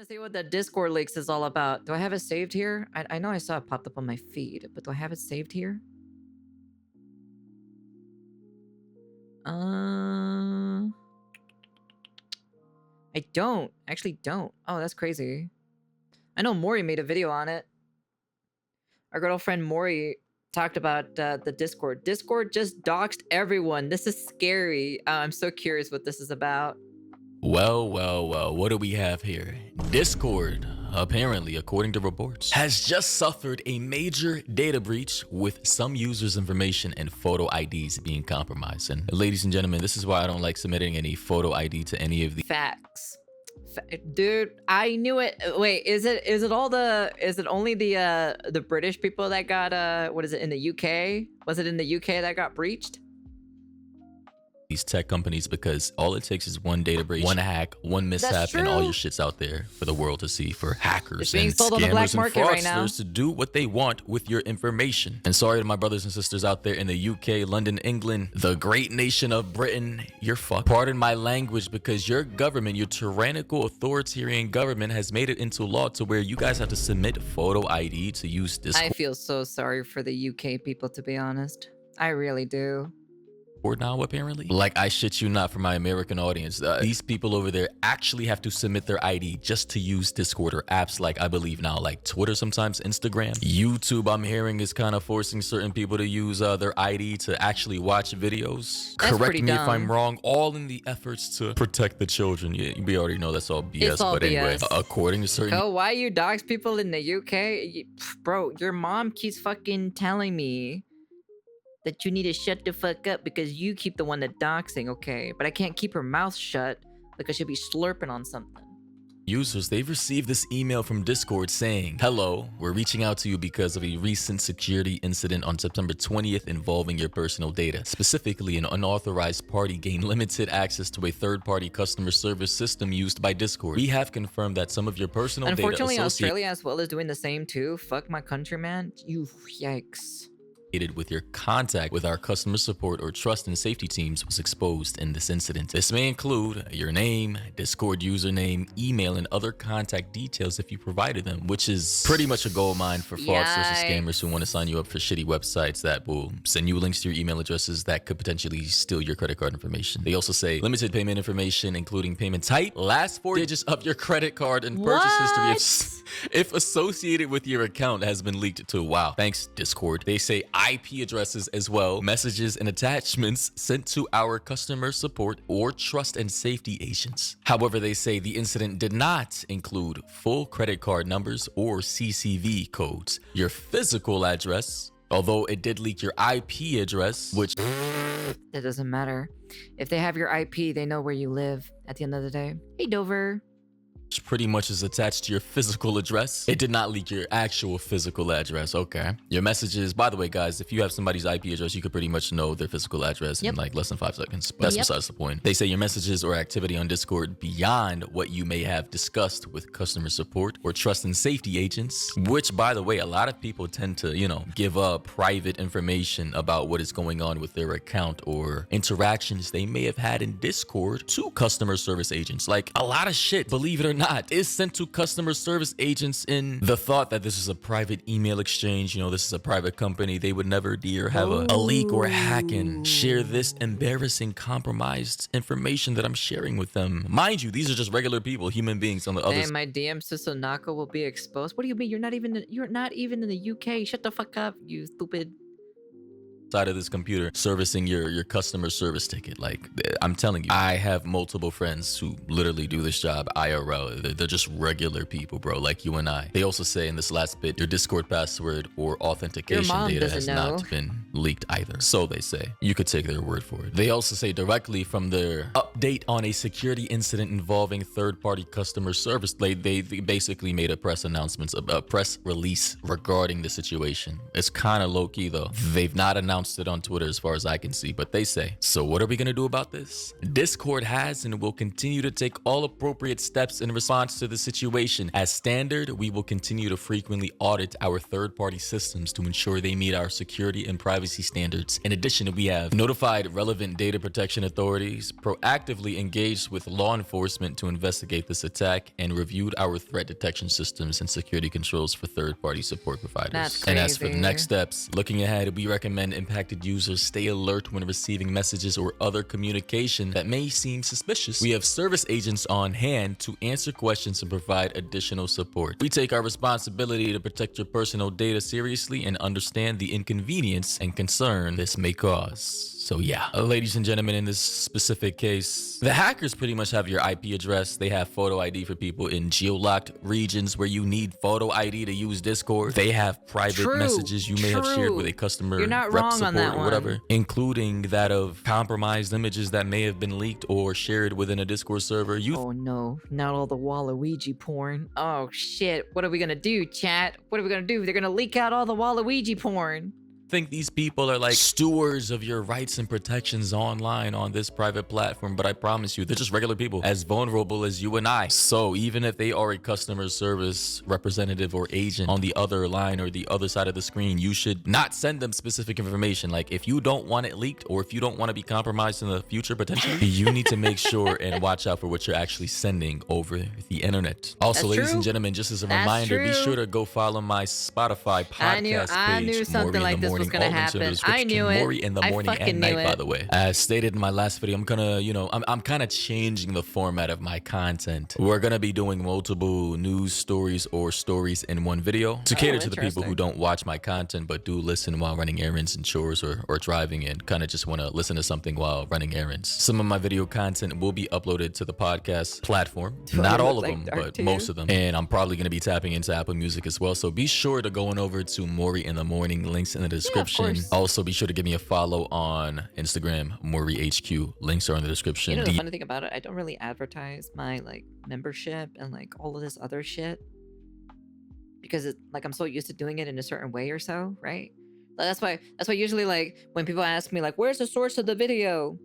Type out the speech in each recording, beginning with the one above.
to see what the Discord leaks is all about. Do I have it saved here? I know I saw it popped up on my feed, but do I have it saved here? I don't. Actually don't. Oh, that's crazy. I know Maury made a video on it. Our good old friend Maury talked about the Discord. Discord just doxed everyone. This is scary. I'm so curious what this is about. Well, what do we have here? Discord, apparently, according to reports, has just suffered a major data breach with some users' information and photo IDs being compromised. And ladies and gentlemen, this is why I don't like submitting any photo ID to any of the facts. Dude, I knew it. Wait, is it only the British people that got what is it in the UK? Was it in the UK that got breached? These tech companies, because all it takes is one data breach, one hack, one mishap, and all your shit's out there for the world to see, for hackers and scammers and fraudsters to do what they want with your information. And sorry to my brothers and sisters out there in the UK, London, England, the great nation of Britain, you're fucked. Pardon my language, because your government, your tyrannical authoritarian government, has made it into law to where you guys have to submit photo ID to use Discord. I feel so sorry for the UK people, to be honest. I really do. Now, apparently, like, I shit you not, for my American audience, these people over there actually have to submit their ID just to use Discord or apps like, I believe now, like Twitter, sometimes Instagram, YouTube. I'm hearing is kind of forcing certain people to use their ID to actually watch videos. That's Correct me if I'm wrong. All in the efforts to protect the children. Yeah, we already know that's all BS. It's all but BS. Anyway, according to certain. Oh, why you dox people in the UK, bro? Your mom keeps fucking telling me that you need to shut the fuck up because you keep the one that doxing, okay? But I can't keep her mouth shut because she'll be slurping on something. Users, they've received this email from Discord saying, "Hello, we're reaching out to you because of a recent security incident on September 20th involving your personal data. Specifically, an unauthorized party gained limited access to a third-party customer service system used by Discord. We have confirmed that some of your personal data Unfortunately, Australia as well is doing the same too. Fuck my country, man. You, yikes. With your contact with our customer support or trust and safety teams was exposed in this incident. This may include your name, Discord username, email, and other contact details if you provided them, which is pretty much a gold mine for fraudsters and scammers who want to sign you up for shitty websites that will send you links to your email addresses that could potentially steal your credit card information. They also say limited payment information, including payment type, last 4 digits of your credit card, and purchase history if associated with your account has been leaked to. Wow. Thanks, Discord. They say IP addresses as well, messages and attachments sent to our customer support or trust and safety agents. However, they say the incident did not include full credit card numbers or CCV codes. Your physical address, although it did leak your IP address, which that doesn't matter. If they have your IP, they know where you live at the end of the day. Hey, Dover. Pretty much is attached to your physical address. It did not leak your actual physical address. Okay. Your messages, by the way, guys, if you have somebody's IP address, you could pretty much know their physical address in like less than 5 seconds. But that's besides the point. They say your messages or activity on Discord beyond what you may have discussed with customer support or trust and safety agents, which, by the way, a lot of people tend to, you know, give up private information about what is going on with their account or interactions they may have had in Discord to customer service agents. Like, a lot of shit, believe it or not, is sent to customer service agents in the thought that this is a private email exchange. You know, this is a private company. They would never dare have a leak or a hack and share this embarrassing, compromised information that I'm sharing with them. Mind you, these are just regular people, human beings on the other side. My DM Sisonako will be exposed. What do you mean? You're not even in the UK. Shut the fuck up, you stupid. Side of this computer servicing your customer service ticket. Like, I'm telling you, I have multiple friends who literally do this job IRL. They're just regular people, bro, like you and I. They also say in this last bit, your Discord password or authentication data has not been leaked either. So they say. You could take their word for it. They also say directly from their update on a security incident involving third-party customer service, they basically made a press announcement, a press release regarding the situation. It's kind of low-key though. They've not announced it on Twitter as far as I can see, but they say, so what are we gonna do about this? Discord has and will continue to take all appropriate steps in response to the situation. As standard, we will continue to frequently audit our third-party systems to ensure they meet our security and privacy standards. In addition, we have notified relevant data protection authorities, proactively proactively engaged with law enforcement to investigate this attack and reviewed our threat detection systems and security controls for third-party support providers. That's And as for the crazy. next steps, looking ahead, we recommend impacted users stay alert when receiving messages or other communication that may seem suspicious. We have service agents on hand to answer questions and provide additional support. We take our responsibility to protect your personal data seriously and understand the inconvenience and concern this may cause. So yeah, ladies and gentlemen, in this specific case, the hackers pretty much have your IP address. They have photo ID for people in geolocked regions where you need photo ID to use Discord. They have private messages you may have shared with a customer You're not rep wrong support on that or whatever, one. including that of compromised images that may have been leaked or shared within a Discord server. Oh no, not all the Waluigi porn. Oh shit, what are we gonna do, chat? What are we gonna do? They're gonna leak out all the Waluigi porn. Think these people are like stewards of your rights and protections online on this private platform, but I promise you, they're just regular people as vulnerable as you and I. So even if they are a customer service representative or agent on the other line or the other side of the screen, you should not send them specific information. Like if you don't want it leaked or if you don't want to be compromised in the future potentially, you need to make sure and watch out for what you're actually sending over the internet. Also, That's ladies and true. gentlemen, just as a That's reminder, be true. sure to go follow my Spotify podcast I page. knew something Maury like in the this morning. was gonna All links are in the happen. I description. knew it. Maury in the I morning fucking and knew night, by it. the way. As stated in my last video, I'm gonna, I'm kind of changing the format of my content. We're gonna be doing multiple news stories or stories in one video to cater to the people who interesting. don't watch my content but do listen while running errands and chores or driving and kind of just want to listen to something while running errands. Some of my video content will be uploaded to the podcast platform. Do I Not all look of like them, Dark but to most you? of them. And I'm probably gonna be tapping into Apple Music as well. So be sure to go on over to Maury in the morning. Links in the description. course. Also, be sure to give me a follow on Instagram, Maury HQ. Links are in the description. You know the funny thing about it, I don't really advertise my like membership and like all of this other shit because it's like I'm so used to doing it in a certain way or so, right? Like, that's why usually like when people ask me like where's the source of the video,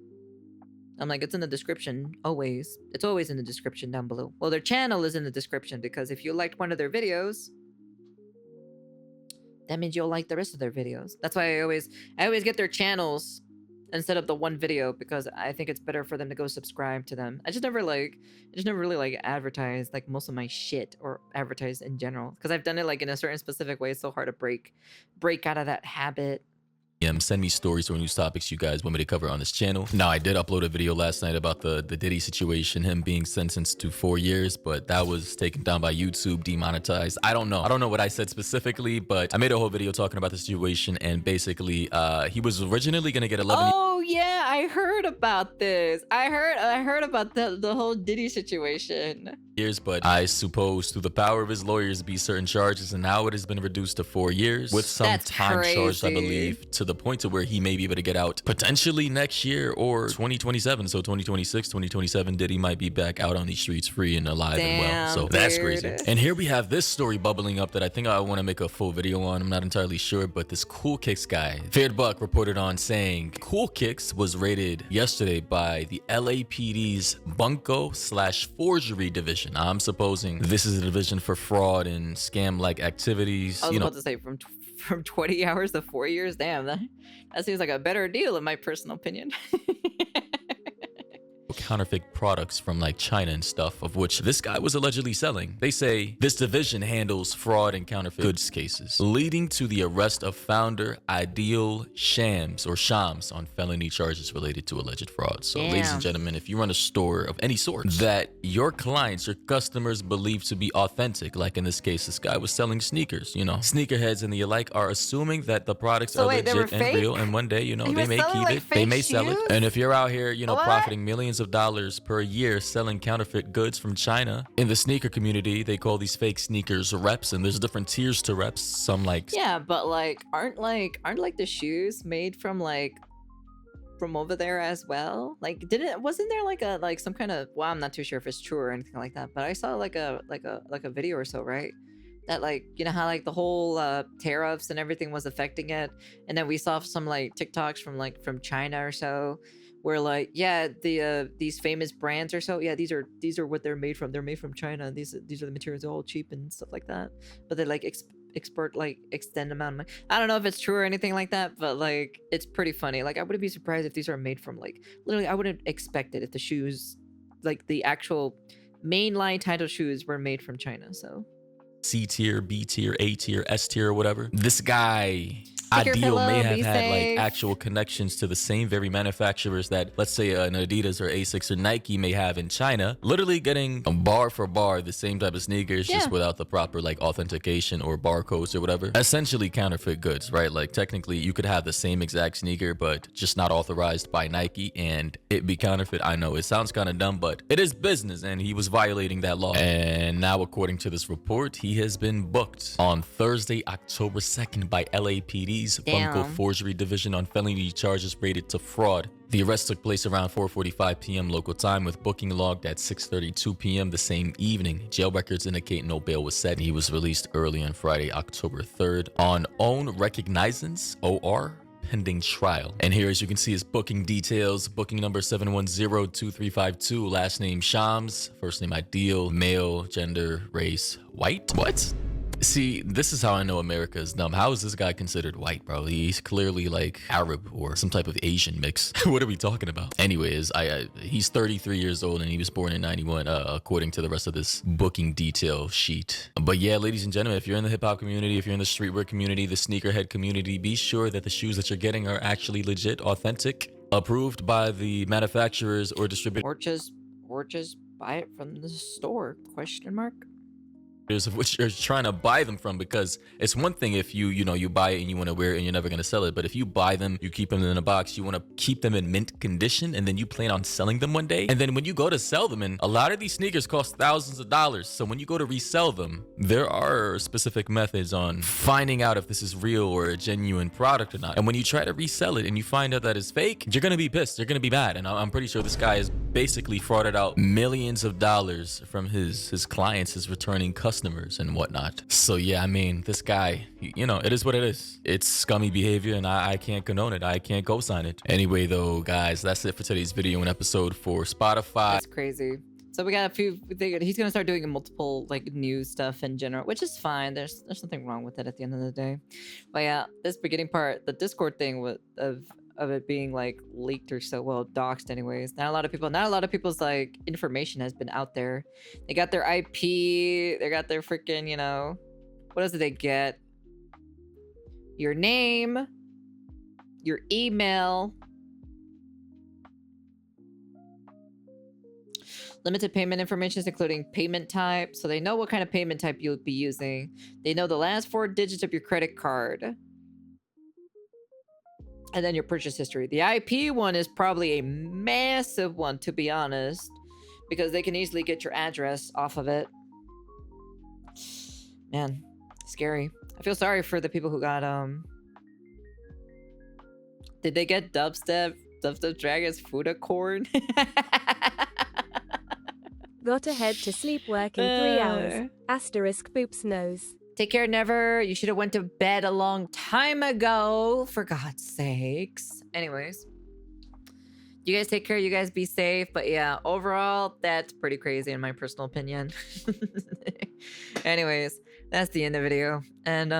I'm like it's in the description always. It's always in the description down below. Well, their channel is in the description because if you liked one of their videos, that means you'll like the rest of their videos. That's why I always get their channels instead of the one video because I think it's better for them to go subscribe to them. I just never really like advertise like most of my shit or advertise in general because I've done it like in a certain specific way. It's so hard to break out of that habit. Send me stories or news topics you guys want me to cover on this channel. Now, I did upload a video last night about the Diddy situation, him being sentenced to 4 years, but that was taken down by YouTube, demonetized. I don't know what I said specifically, but I made a whole video talking about the situation, and basically, he was originally gonna get 11 Oh yeah, I heard about this. I heard about the whole Diddy situation. years, but I suppose through the power of his lawyers be certain charges, and now it has been reduced to 4 years with some That's time charged, I crazy. believe, to the point to where he may be able to get out potentially next year or 2027. So 2026, 2027, Diddy might be back out on these streets free and alive and well. So Damn, that's dude. crazy. And here we have this story bubbling up that I think I want to make a full video on. I'm not entirely sure, but this Cool Kicks guy, Feared Buck, reported on saying Cool Kicks was raided yesterday by the LAPD's Bunko/Forgery division. I'm supposing this is a division for fraud and scam-like activities. I was about to say from 20 hours to 4 years. Damn, that seems like a better deal in my personal opinion. counterfeit products from like China and stuff, of which this guy was allegedly selling. They say this division handles fraud and counterfeit goods cases, leading to the arrest of founder Ideal Shams on felony charges related to alleged fraud. So ladies and gentlemen, if you run a store of any sort that your clients, your customers believe to be authentic, like in this case, this guy was selling sneakers, sneakerheads and the alike are assuming that the products are legit and real, and one day, they may keep it, they may sell it. And if you're out here, profiting millions of dollars per year selling counterfeit goods from China, in the sneaker community, they call these fake sneakers reps, and there's different tiers to reps. Some like but aren't the shoes made from from over there as well? Wasn't there some kind of, well, I'm not too sure if it's true or anything like that, but I saw a video or so, right? That how the whole tariffs and everything was affecting it, and then we saw some TikToks from China or so, where these famous brands or so, these are what they're made from. They're made from China. These are the materials, they're all cheap and stuff like that. But they export like extend amount of money. I don't know if it's true or anything like that, but like it's pretty funny. Like I wouldn't be surprised if these are made from like literally. I wouldn't expect it if the shoes, like the actual mainline title shoes, were made from China. So C tier, B tier, A tier, S tier, or whatever. This guy, take care, Ideal, may fellow. have Be had like safe. actual connections to the same very manufacturers that, let's say, an Adidas or Asics or Nike may have in China, literally getting bar for bar the same type of sneakers, Yeah. just without the proper like authentication or barcodes or whatever. Essentially counterfeit goods, right? Like technically you could have the same exact sneaker, but just not authorized by Nike and it be counterfeit. I know it sounds kind of dumb, but it is business and he was violating that law. And now, according to this report, he has been booked on Thursday, October 2nd by LAPD's Bunko Damn. Forgery Division on felony charges related to fraud. The arrest took place around 4:45 p.m. local time, with booking logged at 6:32 p.m. the same evening. Jail records indicate no bail was set. He was released early on Friday, October 3rd on own recognizance, OR, pending trial. And here, as you can see, his booking details. Booking number 710-2352, last name Shams, first name Ideal, male, gender, race, white. What? See, this is how I know America is dumb. How is this guy considered white, bro? He's clearly like Arab or some type of Asian mix. What are we talking about? Anyways, he's 33 years old and he was born in 91, according to the rest of this booking detail sheet. But yeah, ladies and gentlemen, if you're in the hip hop community, if you're in the streetwear community, the sneakerhead community, be sure that the shoes that you're getting are actually legit, authentic, approved by the manufacturers or distributors, Or just buy it from the store? Question mark. of which you're trying to buy them from, because it's one thing if you buy it and you want to wear it and you're never going to sell it, but if you buy them, you keep them in a box, you want to keep them in mint condition, and then you plan on selling them one day, and then when you go to sell them, and a lot of these sneakers cost thousands of dollars, so when you go to resell them, there are specific methods on finding out if this is real or a genuine product or not. And when you try to resell it and you find out that it's fake, you're going to be pissed, you're going to be mad. And I'm pretty sure this guy has basically frauded out millions of dollars from his clients, his returning customers and whatnot. So yeah, I mean, this guy, it is what it is. It's scummy behavior and I can't condone it. I can't co-sign it. Anyway though, guys, that's it for today's video and episode for Spotify. That's crazy. So we got a few. He's gonna start doing multiple like news stuff in general, which is fine. There's nothing wrong with it at the end of the day. But yeah, this beginning part, the Discord thing of it being like leaked or so well doxed anyways. Not a lot of people's like information has been out there. They got their IP, they got their freaking, what else did they get? Your name, your email, limited payment information, including payment type. So they know what kind of payment type you'll be using. They know the last 4 digits of your credit card. And then your purchase history. The IP one is probably a massive one, to be honest, because they can easily get your address off of it. Man, scary. I feel sorry for the people who got, did they get Dubstep Dragons food accord? Got ahead to sleep work in 3 hours. Asterisk boops nose. Take care, Never. You should have went to bed a long time ago, for God's sakes. Anyways, you guys take care. You guys be safe. But yeah, overall, that's pretty crazy in my personal opinion. Anyways, that's the end of the video. And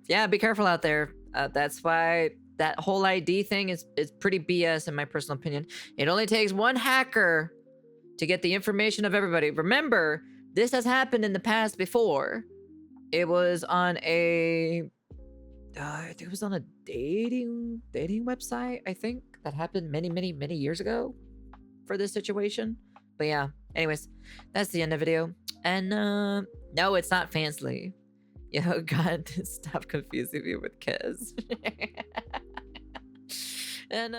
yeah, be careful out there. That's why that whole ID thing is pretty BS in my personal opinion. It only takes one hacker to get the information of everybody. Remember, this has happened in the past before. It was on I think it was on a dating website, I think, that happened many years ago for this situation. But yeah, anyways, that's the end of the video. And no, it's not Fansly. God, stop confusing me with Kez. And